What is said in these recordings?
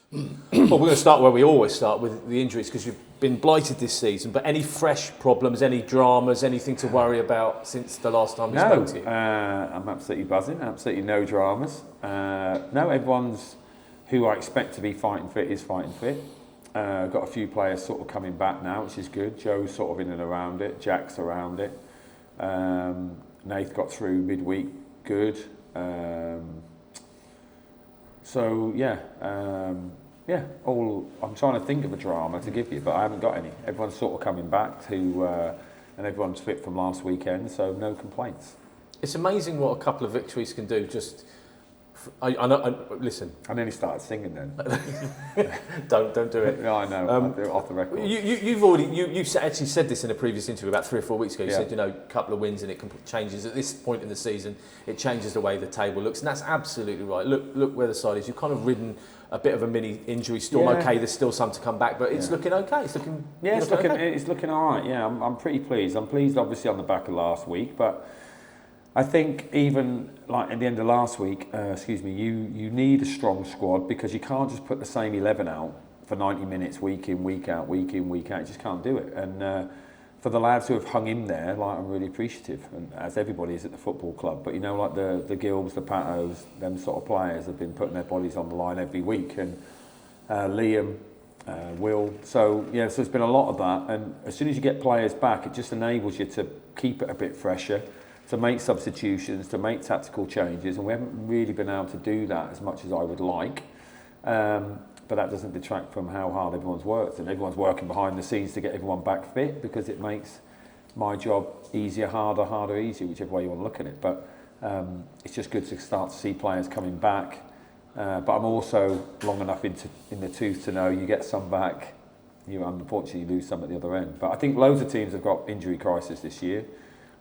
Well, we're going to start where we always start, with the injuries, because you've been blighted this season. But any fresh problems, any dramas, anything to worry about since the last time we spoke to you? I'm absolutely buzzing. Absolutely no dramas. No, everyone's who I expect to be fighting fit is fighting fit. Got a few players sort of coming back now, which is good. Joe's sort of in and around it. Jack's around it. Nath got through midweek, good. I'm trying to think of a drama to give you, but I haven't got any. Everyone's sort of coming back and everyone's fit from last weekend, so no complaints. It's amazing what a couple of victories can do. I know. Listen. I nearly started singing then. Don't do it. No, I know. I'll do it off the record. You actually said this in a previous interview about 3 or 4 weeks ago. You said, a couple of wins and it changes at this point in the season. It changes the way the table looks, and that's absolutely right. Look where the side is. You've kind of ridden a bit of a mini injury storm. Yeah. Okay, there's still some to come back, but it's looking okay. It's looking all right. Yeah, I'm pretty pleased. I'm pleased, obviously, on the back of last week, but I think even like at the end of last week, you need a strong squad, because you can't just put the same 11 out for 90 minutes week in, week out. You just can't do it. And for the lads who have hung in there, like, I'm really appreciative, and as everybody is at the football club. But like the Gilbs, the Patos, them sort of players have been putting their bodies on the line every week, and Liam, Will. So there's been a lot of that. And as soon as you get players back, it just enables you to keep it a bit fresher, to make substitutions, to make tactical changes, and we haven't really been able to do that as much as I would like. But that doesn't detract from how hard everyone's worked, and everyone's working behind the scenes to get everyone back fit, because it makes my job easier, harder, easier, whichever way you want to look at it. But it's just good to start to see players coming back. But I'm also long enough in the tooth to know you get some back, you unfortunately lose some at the other end. But I think loads of teams have got injury crisis this year.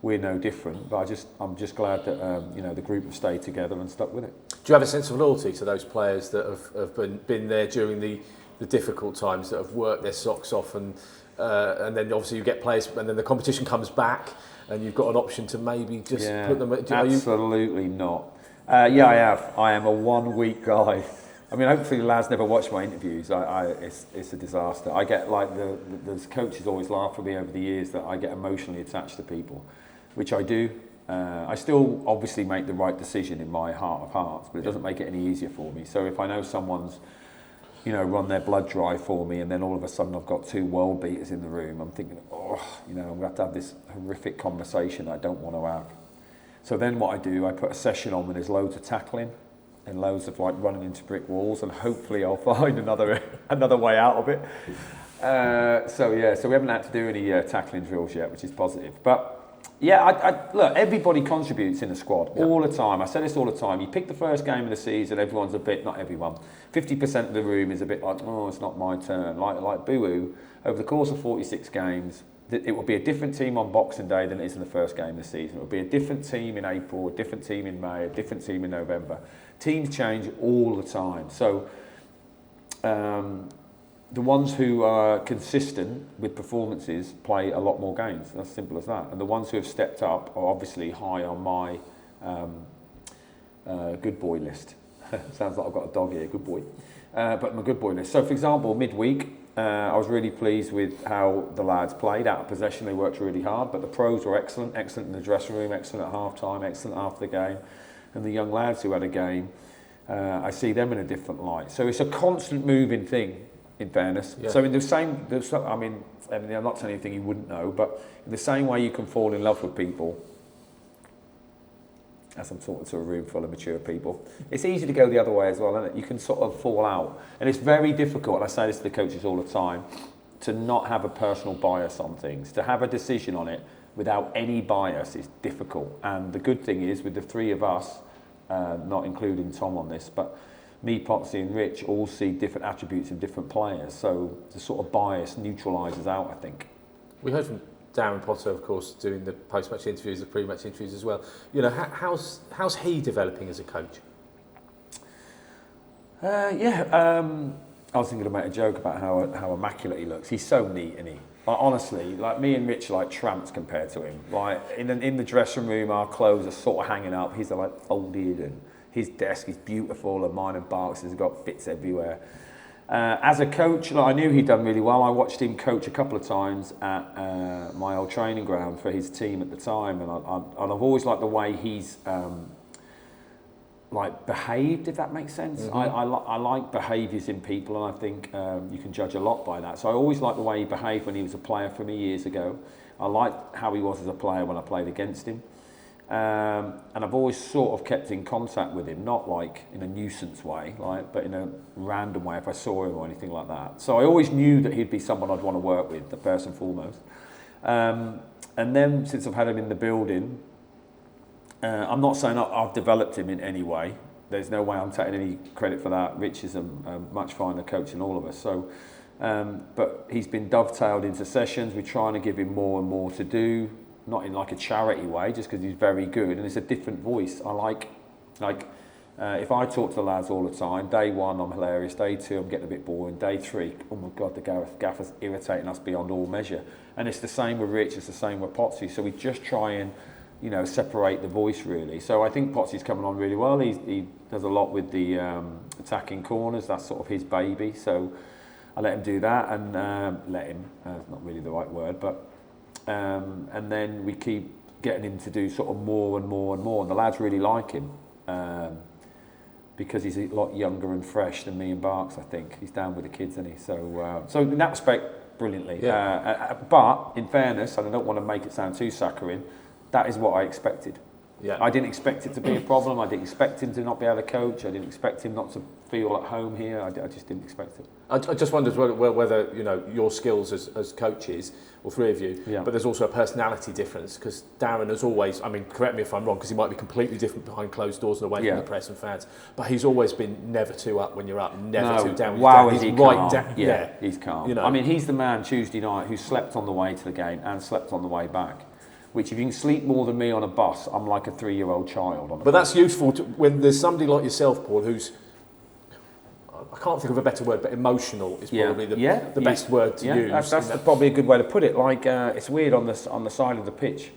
We're no different, but I'm just glad that the group have stayed together and stuck with it. Do you have a sense of loyalty to those players that have been there during the difficult times, that have worked their socks off, and then obviously you get players, and then the competition comes back, and you've got an option to maybe just put them? Absolutely not. I have. I am a 1 week guy. I mean, hopefully the lads never watch my interviews. It's a disaster. I get the coaches always laugh at me over the years that I get emotionally attached to people, which I do. I still obviously make the right decision in my heart of hearts, but it doesn't make it any easier for me. So if I know someone's, run their blood dry for me, and then all of a sudden I've got 2 world beaters in the room, I'm thinking, I'm going to have this horrific conversation that I don't want to have. So then what I do, I put a session on when there's loads of tackling and loads of running into brick walls, and hopefully I'll find another way out of it. So we haven't had to do any tackling drills yet, which is positive. But look, everybody contributes in the squad all the time. I say this all the time. You pick the first game of the season, everyone's a bit, not everyone, 50% of the room is a bit like, it's not my turn. Like Boo-Hoo, over the course of 46 games, it will be a different team on Boxing Day than it is in the first game of the season. It will be a different team in April, a different team in May, a different team in November. Teams change all the time. So the ones who are consistent with performances play a lot more games. That's simple as that. And the ones who have stepped up are obviously high on my good boy list. Sounds like I've got a dog here, good boy. But my good boy list. So, for example, midweek, I was really pleased with how the lads played. Out of possession, they worked really hard, but the pros were excellent in the dressing room, excellent at half-time, excellent after the game. And the young lads who had a game, I see them in a different light. So it's a constant moving thing, in fairness. Yeah. So in the same, I'm not telling anything you wouldn't know, but in the same way you can fall in love with people, as I'm talking to a room full of mature people, it's easy to go the other way as well, isn't it? You can sort of fall out. And it's very difficult, and I say this to the coaches all the time, to not have a personal bias on things. To have a decision on it without any bias is difficult. And the good thing is, with the 3 of us, not including Tom on this, but me, Potsy and Rich all see different attributes in different players. So the sort of bias neutralises out, I think. We heard from Darren Potter, of course, doing the post-match interviews, the pre-match interviews as well. How's he developing as a coach? I was thinking to make a joke about how immaculate he looks. He's so neat, isn't he? Like, honestly, like me and Rich are like tramps compared to him. Like in the dressing room, our clothes are sort of hanging up. He's like folded, and his desk is beautiful, and mine and Barks has got bits everywhere. As a coach, like, I knew he'd done really well. I watched him coach a couple of times at my old training ground for his team at the time, and I've always liked the way he's like behaved, if that makes sense. Mm-hmm. I like behaviours in people, and I think you can judge a lot by that. So I always liked the way he behaved when he was a player for me years ago. I liked how he was as a player when I played against him. And I've always sort of kept in contact with him, not like in a nuisance way, like, but in a random way if I saw him or anything like that. So I always knew that he'd be someone I'd want to work with, the first and foremost. And then since I've had him in the building, I'm not saying I've developed him in any way. There's no way I'm taking any credit for that. Rich is a much finer coach than all of us. So, but he's been dovetailed into sessions. We're trying to give him more and more to do. Not in like a charity way, just because he's very good, and it's a different voice. I like if I talk to the lads all the time, day one I'm hilarious, day two I'm getting a bit boring, day three, oh my God, the gaffer's irritating us beyond all measure. And it's the same with Rich, it's the same with Potsy. So we just try and, you know, separate the voice really. So I think Potsy's coming on really well. He does a lot with the attacking corners, that's sort of his baby. So I let him do that, and let him, not really the right word, but and then we keep getting him to do sort of more and more and more, and the lads really like him because he's a lot younger and fresh than me and Barks. I think he's down with the kids, isn't he? So so in that respect, brilliantly. Yeah. But in fairness, and I don't want to make it sound too saccharine, that is what I expected. Yeah. I didn't expect it to be a problem. I didn't expect him to not be able to coach. I didn't expect him not to feel at home here. I just didn't expect it. I just wondered whether you know your skills as coaches, all three of you, but there's also a personality difference, because Darren has always, I mean, correct me if I'm wrong, because he might be completely different behind closed doors and away from the press and fans, but he's always been never too up when you're up, never too down when you're down. He's right down. Yeah, he's calm. You know, I mean, he's the man Tuesday night who slept on the way to the game and slept on the way back. Which, if you can sleep more than me on a bus, I'm like a 3-year-old child on a bus. That's useful when there's somebody like yourself, Paul, who's, I can't think of a better word, but emotional is probably the best word to use. That's probably a good way to put it. Like, it's weird on the side of the pitch.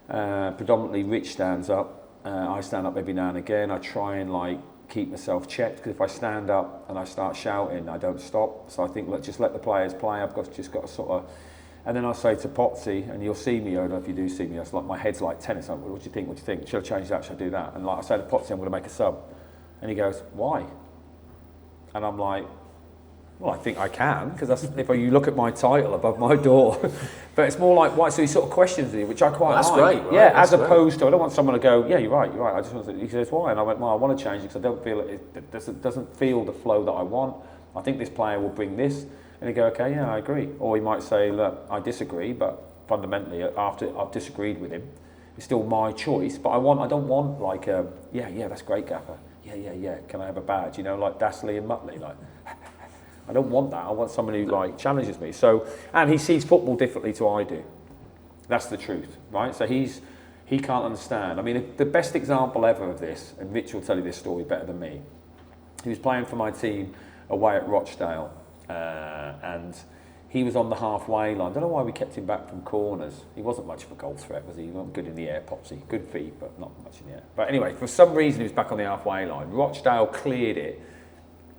Predominantly Rich stands up. I stand up every now and again. I try and like keep myself checked, because if I stand up and I start shouting, I don't stop. So I think, just let the players play. I've just got to sort of. And then I'll say to Potsy, and you'll see me, I don't know if you do see me, it's like my head's like tennis. I'm like, what do you think? What do you think? Should I change that? Should I do that? And like I say to Potsy, I'm going to make a sub. And he goes, why? And I'm like, well, I think I can, because if you look at my title above my door. But it's more like, why? So he sort of questions me, which I quite like. That's great, right? Yeah, that's as opposed to, I don't want someone to go, yeah, you're right. I just want to, he says, why? And I went, well, I want to change it because I don't feel it doesn't feel the flow that I want. I think this player will bring this. And he go, okay, yeah, I agree. Or he might say, look, I disagree, but fundamentally, after I've disagreed with him, it's still my choice. But I don't want like, yeah, that's great, Gaffer. Yeah. Can I have a badge? You know, like Dassley and Muttley. Like, I don't want that. I want someone who like challenges me. So, and he sees football differently to I do. That's the truth, right? So he can't understand. I mean, the best example ever of this, and Rich will tell you this story better than me. He was playing for my team away at Rochdale. And he was on the halfway line. I don't know why we kept him back from corners. He wasn't much of a goal threat, was he? He wasn't good in the air, Popsy. Good feet, but not much in the air. But anyway, for some reason he was back on the halfway line. Rochdale cleared it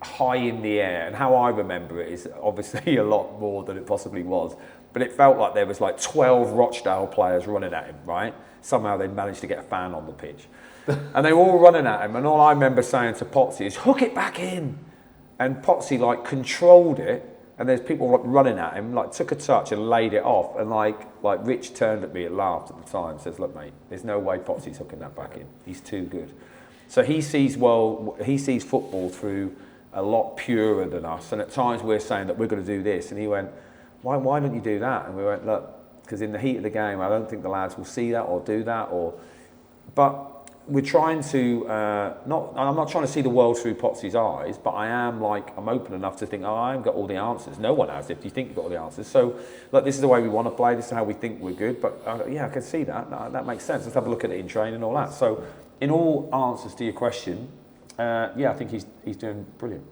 high in the air, and how I remember it is obviously a lot more than it possibly was. But it felt like there was like 12 Rochdale players running at him, right? Somehow they managed to get a fan on the pitch. And they were all running at him, and all I remember saying to Potsy is, hook it back in. And Potsy like controlled it, and there's people like running at him, like took a touch and laid it off, and like Rich turned at me and laughed at the time, says, look mate, there's no way Potsy's hooking that back in. He's too good. So he sees football through a lot purer than us, and at times we're saying that we're going to do this, and he went, why don't you do that? And we went, look, because in the heat of the game I don't think the lads will see that or do that, but we're trying to, I'm not trying to see the world through Potsy's eyes, but I'm open enough to think, I haven't got all the answers. No one has if you think you've got all the answers. So, look, this is the way we want to play, this is how we think we're good, but I can see that. That makes sense. Let's have a look at it in training and all that. So, in all answers to your question, I think he's doing brilliant.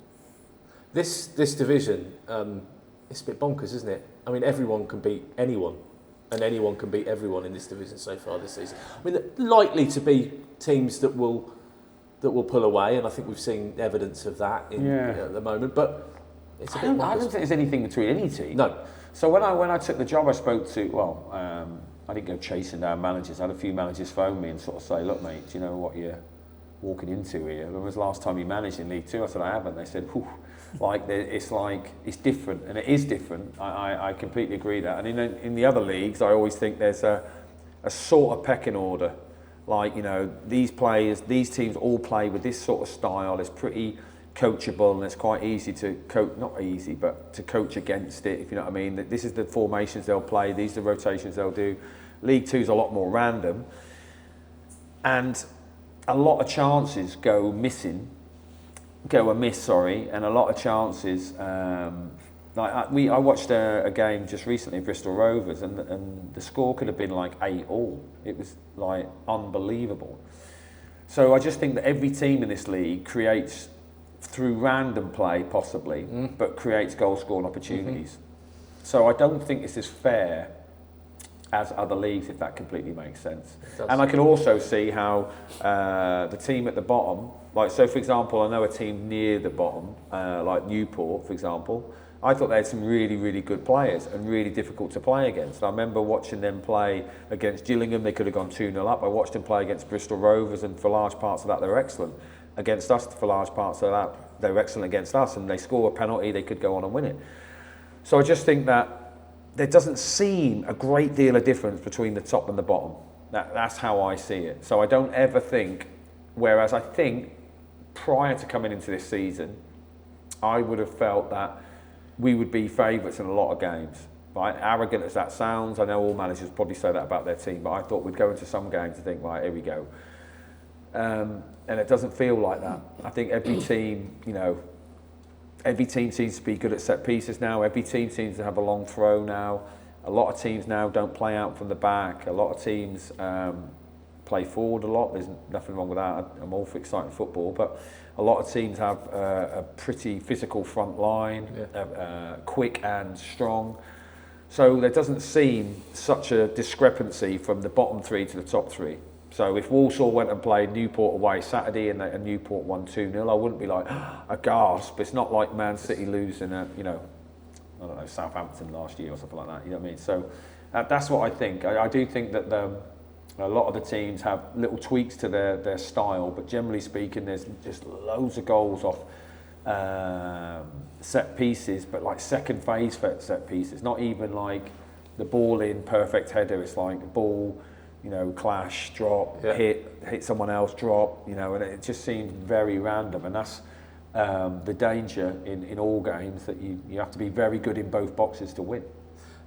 This division, it's a bit bonkers, isn't it? I mean, everyone can beat anyone. And anyone can beat everyone in this division so far this season. I mean, likely to be teams that will pull away, and I think we've seen evidence of that at the moment. But It's a I bit don't modest. think there's anything between any team. No. So when I took the job, I spoke to, I didn't go chasing down managers. I had a few managers phone me and sort of say, look, mate, do you know what you're walking into here? When was the last time you managed in League Two? I said, I haven't. They said, whew, it's different, and it is different. I completely agree that. And in the other leagues, I always think there's a sort of pecking order. Like, these players, these teams all play with this sort of style. It's pretty coachable, and it's quite easy to coach, not easy, but to coach against it, if you know what I mean. This is the formations they'll play, these are the rotations they'll do. League Two is a lot more random, and a lot of chances go amiss, and a lot of chances. I watched a game just recently, Bristol Rovers, and the score could have been like 8-8. It was like unbelievable. So I just think that every team in this league creates, through random play possibly, but creates goal scoring opportunities. So I don't think it's as fair as other leagues, if that completely makes sense. And I can also see how the team at the bottom, like, so for example, I know a team near the bottom, like Newport, for example, I thought they had some really, really good players and really difficult to play against. I remember watching them play against Gillingham. They could have gone 2-0 up. I watched them play against Bristol Rovers, and for large parts of that, they were excellent. Against us, for large parts of that, they were excellent against us, and they score a penalty, they could go on and win it. So I just think that there doesn't seem a great deal of difference between the top and the bottom. That's how I see it. So I don't ever think, whereas I think prior to coming into this season, I would have felt that we would be favourites in a lot of games. Right? Arrogant as that sounds, I know all managers probably say that about their team, but I thought we'd go into some games and think, right, here we go. And it doesn't feel like that. I think every team, every team seems to be good at set pieces now. Every team seems to have a long throw now. A lot of teams now don't play out from the back. A lot of teams play forward a lot. There's nothing wrong with that. I'm all for exciting football, but a lot of teams have a pretty physical front line, quick and strong. So there doesn't seem such a discrepancy from the bottom three to the top three. So if Walsall went and played Newport away Saturday and Newport won 2-0, I wouldn't be like, a gasp. It's not like Man City losing, Southampton last year or something like that. You know what I mean? So that's what I think. I do think that a lot of the teams have little tweaks to their style, but generally speaking, there's just loads of goals off set pieces, but like second phase set pieces. Not even like the ball in perfect header. It's like the ball, clash, drop, hit someone else, drop, and it just seems very random. And that's the danger in all games, that you have to be very good in both boxes to win.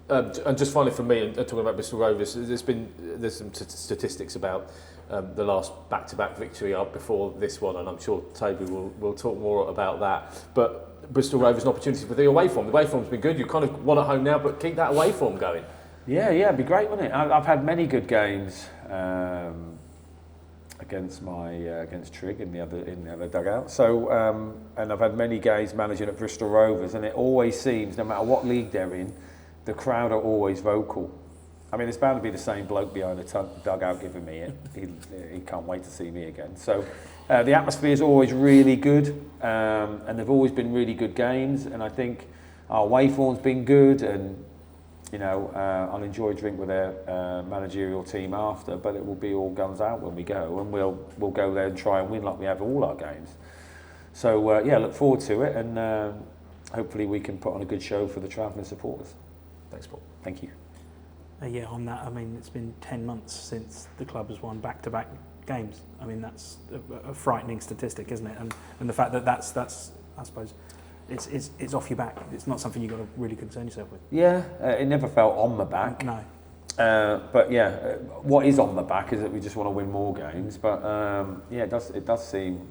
And just finally from me, and talking about Bristol Rovers, there's some statistics about the last back-to-back victory up before this one, and I'm sure Toby will talk more about that. But Bristol Rovers an opportunity for the away form. The away form's been good. You kind of won at home now, but keep that away form going. Yeah, it'd be great, wouldn't it? I've had many good games against Trig in the other dugout. So and I've had many games managing at Bristol Rovers, and it always seems, no matter what league they're in, the crowd are always vocal. I mean, it's bound to be the same bloke behind the dugout giving me it. He can't wait to see me again. So the atmosphere is always really good, and they've always been really good games. And I think our away form's been good, and I'll enjoy a drink with their managerial team after. But it will be all guns out when we go, and we'll go there and try and win like we have all our games. So look forward to it, and hopefully we can put on a good show for the travelling supporters. Thanks, Paul. Thank you. On that, I mean, it's been 10 months since the club has won back-to-back games. I mean, that's a frightening statistic, isn't it? And the fact that that's I suppose, it's off your back. It's not something you've got to really concern yourself with. Yeah, it never felt on my back. No. But what is on my back is that we just want to win more games. But it does seem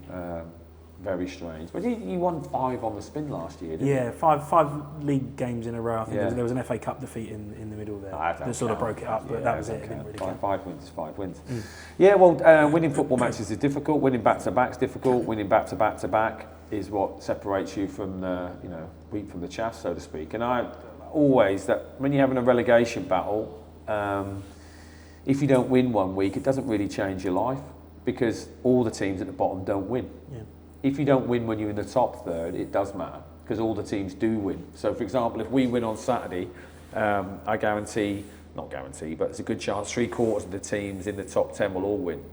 very strange. But you won 5 on the spin last year, didn't you? Five league games in a row. I think there was an FA Cup defeat in the middle there that sort of broke it up, but that was it. It didn't really count. 5 wins is 5 wins. Yeah, well, winning football matches is difficult. Winning back-to-back is difficult. Winning back-to-back is what separates you from the wheat from the chaff, so to speak. And I always, that when you're having a relegation battle, if you don't win one week, it doesn't really change your life, because all the teams at the bottom don't win. Yeah. If you don't win when you're in the top third, it does matter. because all the teams do win. So, for example, if we win on Saturday, I not guarantee, but there's a good chance 3/4 of the teams in the top 10 will all win.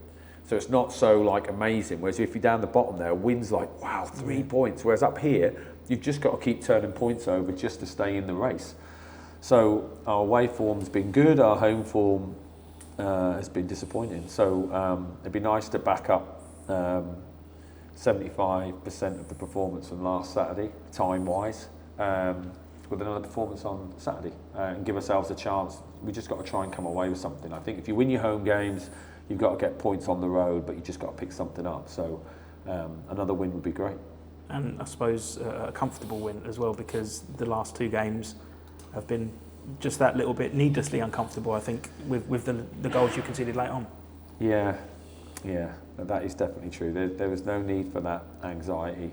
So it's not so like amazing. Whereas if you're down the bottom there, wins like, wow, 3 points. Whereas up here, you've just got to keep turning points over just to stay in the race. So our away form's been good, our home form has been disappointing. So it'd be nice to back up 75% of the performance from last Saturday, time-wise, with another performance on Saturday and give ourselves a chance. We just got to try and come away with something. I think if you win your home games, you've got to get points on the road, but you just got to pick something up. So another win would be great. And I suppose a comfortable win as well, because the last 2 games have been just that little bit needlessly uncomfortable, I think, with the goals you conceded late on. Yeah, that is definitely true. There was no need for that anxiety,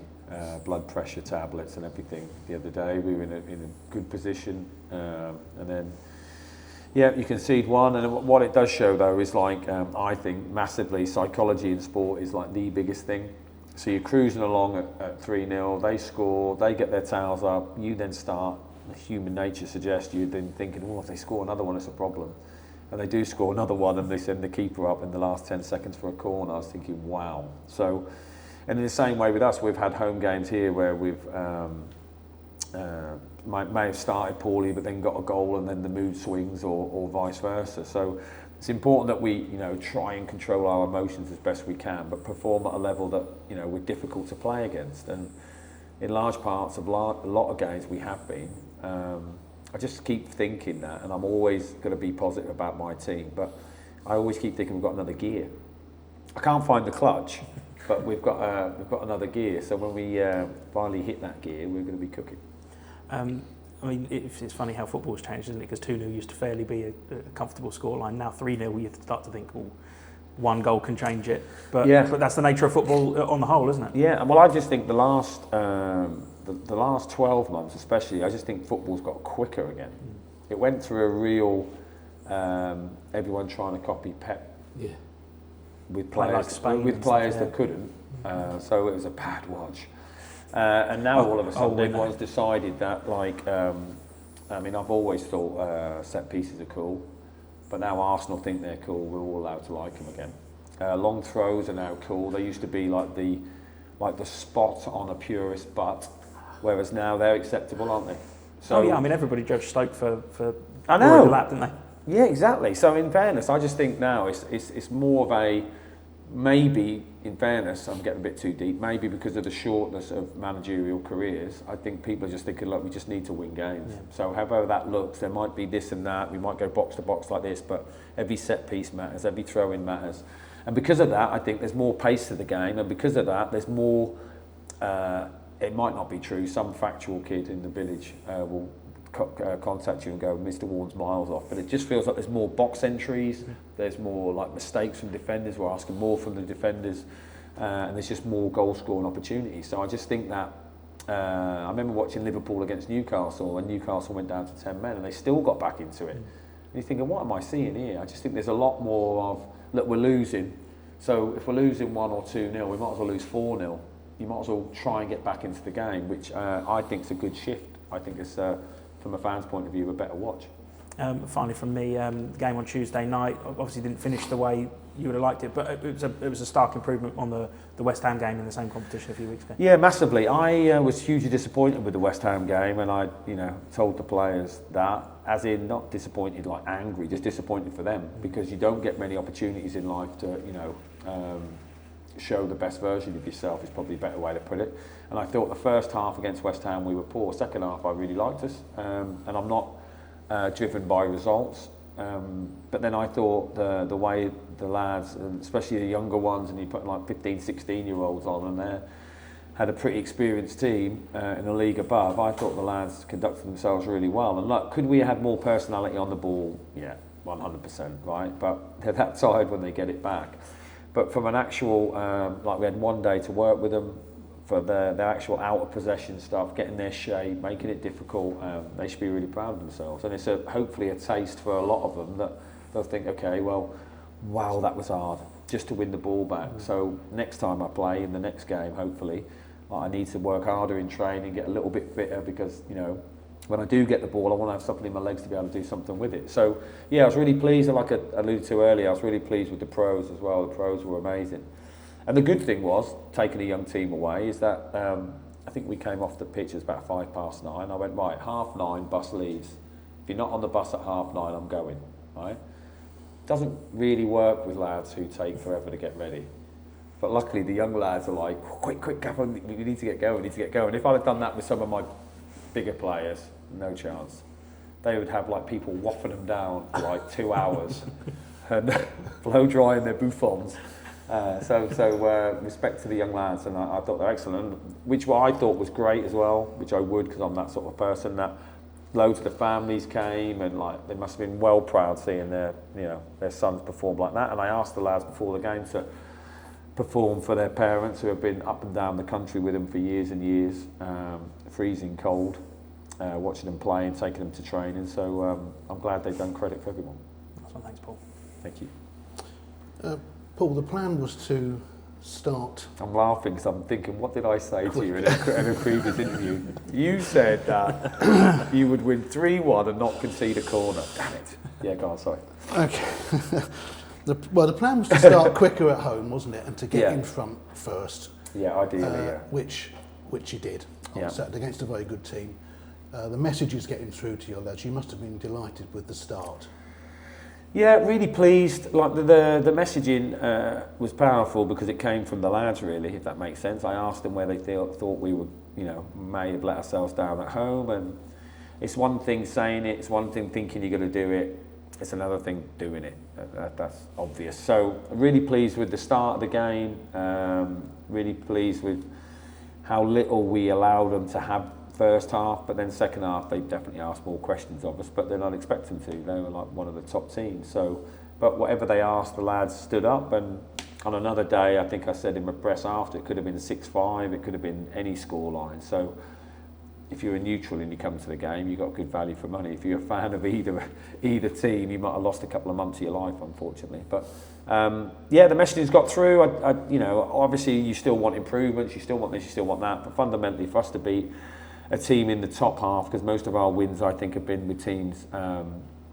blood pressure tablets and everything the other day. We were in a good position, and then you concede one. And what it does show though is like, I think massively, psychology in sport is like the biggest thing. So you're cruising along at 3-0, they score, they get their towels up, you then start, human nature suggests you're then thinking, well, if they score another one, it's a problem. And they do score another one and they send the keeper up in the last 10 seconds for a corner. I was thinking, wow. So, and in the same way with us, we've had home games here where we've may have started poorly but then got a goal and then the mood swings or vice versa. So it's important that we try and control our emotions as best we can, but perform at a level that we're difficult to play against. And in large parts of a lot of games we have been. I just keep thinking that, and I'm always going to be positive about my team, but I always keep thinking we've got another gear. I can't find the clutch, but we've got another gear. So when we finally hit that gear, we're going to be cooking. I mean, it's funny how football's changed, isn't it? Because 2-0 used to fairly be a comfortable scoreline. Now 3-0, you start to think, well, one goal can change it. But that's the nature of football on the whole, isn't it? Yeah, well, I just think the last 12 months especially, I just think football's got quicker again. It went through a real everyone trying to copy Pep with players that couldn't. So it was a bad watch. And now all of a sudden everyone's decided that, like, I mean, I've always thought set pieces are cool, but now Arsenal think they're cool. We're all allowed to like them again. Long throws are now cool. They used to be like the spot on a purist butt, whereas now they're acceptable, aren't they? So, I mean, everybody judged Stoke for I know. the lap, didn't they? Yeah, exactly. So in fairness, I just think now it's more of a, maybe in fairness, I'm getting a bit too deep, maybe because of the shortness of managerial careers, I think people are just thinking, look, we just need to win games. Yeah. So however that looks, there might be this and that, we might go box to box like this, but every set piece matters, every throw in matters. And because of that, I think there's more pace to the game, and because of that, there's more, it might not be true, some factual kid in the village will contact you and go, Mr. Warne's miles off, but it just feels like there's more box entries, there's more like mistakes from defenders, we're asking more from the defenders, and there's just more goal scoring opportunities. So I just think that I remember watching Liverpool against Newcastle, and Newcastle went down to 10 men and they still got back into it. And you're thinking, what am I seeing here? I just think there's a lot more of, look, we're losing, so if we're losing 1 or 2-0, we might as well lose 4-0. You might as well try and get back into the game, which I think is a good shift. I think it's from a fan's point of view, a better watch. Finally from me, the game on Tuesday night obviously didn't finish the way you would have liked it, but it was a stark improvement on the West Ham game in the same competition a few weeks ago. Yeah, massively. I was hugely disappointed with the West Ham game, and I told the players that, as in not disappointed like angry, just disappointed for them, because you don't get many opportunities in life to show the best version of yourself, is probably a better way to put it. And I thought the first half against West Ham we were poor. Second half I really liked us, and I'm not driven by results. But then I thought the way the lads, and especially the younger ones, and you put like 15, 16-year-olds on, and they had a pretty experienced team in the league above. I thought the lads conducted themselves really well. And look, could we have had more personality on the ball? Yeah, 100%, right? But they're that tired when they get it back. But from an actual, like we had one day to work with them for their actual out of possession stuff, getting their shape, making it difficult. They should be really proud of themselves, and it's hopefully a taste for a lot of them that they'll think, okay, well, wow, that was hard just to win the ball back. So next time I play in the next game, hopefully, I need to work harder in training, get a little bit fitter, because when I do get the ball, I want to have something in my legs to be able to do something with it. So yeah, I was really pleased, and like I alluded to earlier, I was really pleased with the pros as well. The pros were amazing. And the good thing was, taking a young team away, is that I think we came off the pitch at about 9:05. I went, right, 9:30, bus leaves. If you're not on the bus at 9:30, I'm going, right? Doesn't really work with lads who take forever to get ready. But luckily the young lads are like, quick, Gaffer, we need to get going, If I'd have done that with some of my bigger players, no chance. They would have like people waffing them down for like 2 hours and blow drying their bouffants. So respect to the young lads, and I thought they're excellent, which I thought was great as well, which I would, because I'm that sort of person, that loads of the families came, and like they must have been well proud seeing their sons perform like that. And I asked the lads before the game to perform for their parents, who have been up and down the country with them for years and years, freezing cold, watching them play and taking them to training. So I'm glad they've done credit for everyone. That's one. Thanks, Paul. Thank you. Paul, the plan was to start... I'm laughing because I'm thinking, what did I say to you in a previous interview? You said that you would win 3-1 and not concede a corner. Damn it. Yeah, go on, sorry. Okay. The plan was to start quicker at home, wasn't it? And to get in front first. Yeah, ideally, Which you did on Saturday against a very good team. The message is getting through to your lads. You must have been delighted with the start. Yeah, really pleased. Like the messaging was powerful because it came from the lads, really, if that makes sense. I asked them where they thought we would, may have let ourselves down at home, and it's one thing saying it, it's one thing thinking you're going to do it, it's another thing doing it. That's obvious. So I'm really pleased with the start of the game. Really pleased with how little we allowed them to have first half, but then second half they definitely asked more questions of us, but they're not expecting to. They were like one of the top teams. So, but whatever they asked, the lads stood up. And on another day, I think I said in my press after, it could have been 6-5, it could have been any scoreline. So if you're a neutral and you come to the game, you got good value for money. If you're a fan of either team, you might have lost a couple of months of your life, unfortunately. But the messages got through. Obviously you still want improvements, you still want this, you still want that, but fundamentally for us to beat a team in the top half, because most of our wins I think have been with teams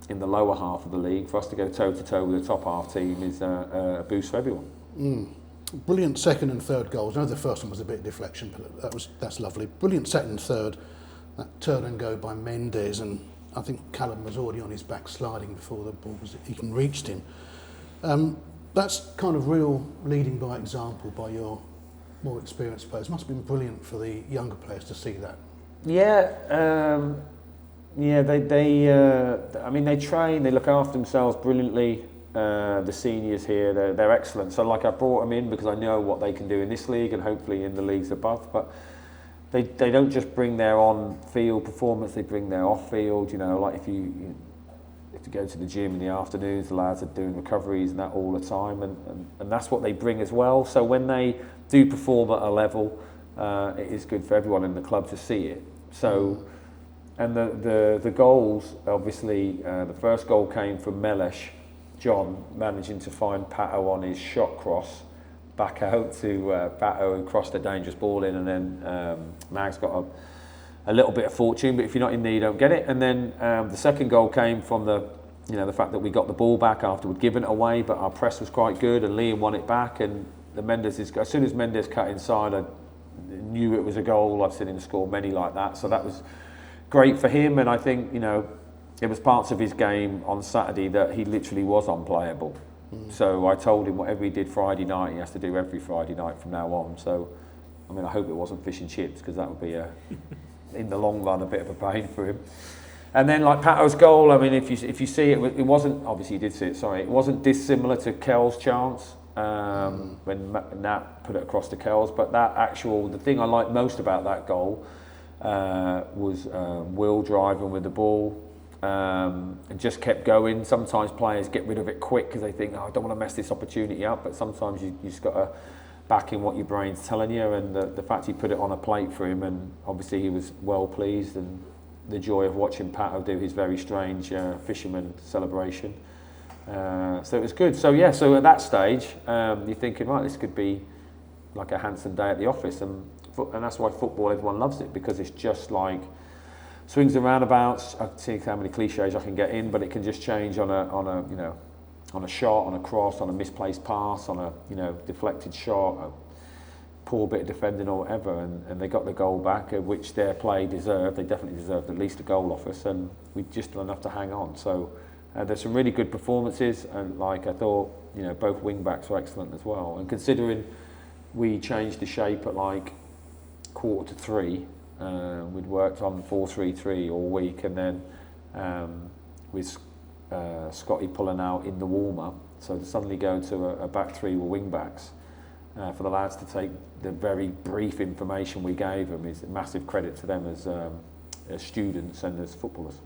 in the lower half of the league, for us to go toe to toe with a top half team is a boost for everyone. Brilliant second and third goals. I know the first one was a bit of deflection, but that's lovely. Brilliant second and third. That turn and go by Mendes, and I think Callum was already on his back sliding before the ball was even reached him. That's kind of real leading by example by your more experienced players. Must have been brilliant for the younger players to see that. Yeah, they train, they look after themselves brilliantly. The seniors here, they're excellent. So like I brought them in because I know what they can do in this league and hopefully in the leagues above. But they don't just bring their on-field performance, they bring their off-field. Like if you go to the gym in the afternoons, the lads are doing recoveries and that all the time, and that's what they bring as well. So when they do perform at a level, it is good for everyone in the club to see it. So, and the goals, obviously, the first goal came from Melesh, John, managing to find Pato on his shot cross, back out to Pato, who crossed a dangerous ball in, and then Mag's got a little bit of fortune, but if you're not in there, you don't get it. And then the second goal came from the fact that we got the ball back after we'd given it away, but our press was quite good, and Liam won it back, and as soon as Mendes cut inside, I knew it was a goal. I've seen him score many like that, so that was great for him. And I think it was parts of his game on Saturday that he literally was unplayable. So I told him whatever he did Friday night, he has to do every Friday night from now on. So I hope it wasn't fish and chips, because that would be in the long run a bit of a pain for him. And then like Pato's goal, if you see it, it wasn't, obviously you did see it, sorry, it wasn't dissimilar to Kel's chance. When Nat put it across to Kells, but the thing I liked most about that goal was Will driving with the ball and just kept going. Sometimes players get rid of it quick because they think, I don't want to mess this opportunity up, but sometimes you just got to back in what your brain's telling you, and the fact he put it on a plate for him, and obviously he was well pleased, and the joy of watching Pato do his very strange fisherman celebration. So it was good. So at that stage, you're thinking, right, this could be like a handsome day at the office. And and that's why football, everyone loves it, because it's just like swings and roundabouts. I think how many cliches I can get in, but it can just change on a shot, on a cross, on a misplaced pass, on a deflected shot, a poor bit of defending or whatever, and they got the goal back, which their play deserved. They definitely deserved at least a goal off us, and we just done enough to hang on. So there's some really good performances, and like I thought, both wing backs were excellent as well. And considering we changed the shape at like 2:45, we'd worked on 4-3-3 all week, and then with Scotty pulling out in the warm-up, so to suddenly go to a back three with wing backs, for the lads to take the very brief information we gave them is massive credit to them as students and as footballers.